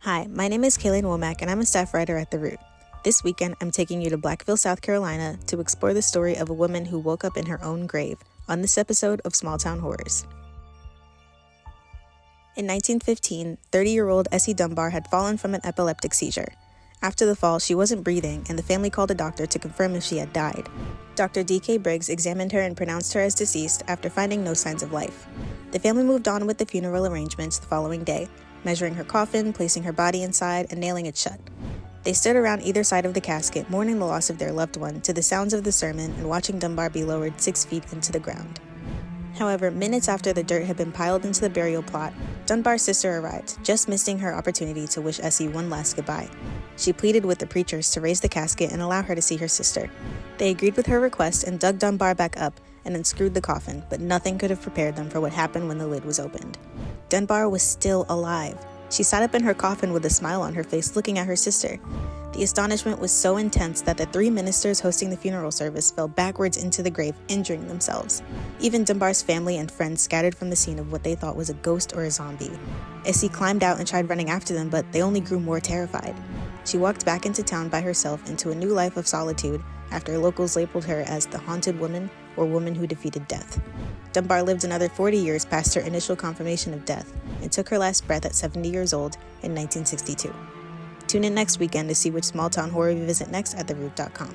Hi, my name is Kaylin Womack, and I'm a staff writer at The Root. This weekend, I'm taking you to Blackville, South Carolina to explore the story of a woman who woke up in her own grave on this episode of Small Town Horrors. In 1915, 30-year-old Essie Dunbar had fallen from an epileptic seizure. After the fall, she wasn't breathing, and the family called a doctor to confirm if she had died. Dr. D.K. Briggs examined her and pronounced her as deceased after finding no signs of life. The family moved on with the funeral arrangements the following day, measuring her coffin, placing her body inside, and nailing it shut. They stood around either side of the casket, mourning the loss of their loved one to the sounds of the sermon and watching Dunbar be lowered 6 feet into the ground. However, minutes after the dirt had been piled into the burial plot, Dunbar's sister arrived, just missing her opportunity to wish Essie one last goodbye. She pleaded with the preachers to raise the casket and allow her to see her sister. They agreed with her request and dug Dunbar back up and unscrewed the coffin, but nothing could have prepared them for what happened when the lid was opened. Dunbar was still alive. She sat up in her coffin with a smile on her face, looking at her sister. The astonishment was so intense that the 3 ministers hosting the funeral service fell backwards into the grave, injuring themselves. Even Dunbar's family and friends scattered from the scene of what they thought was a ghost or a zombie. Essie climbed out and tried running after them, but they only grew more terrified. She walked back into town by herself into a new life of solitude after locals labeled her as the haunted woman or woman who defeated death. Dunbar lived another 40 years past her initial confirmation of death and took her last breath at 70 years old in 1962. Tune in next weekend to see which small town horror we visit next at theroot.com.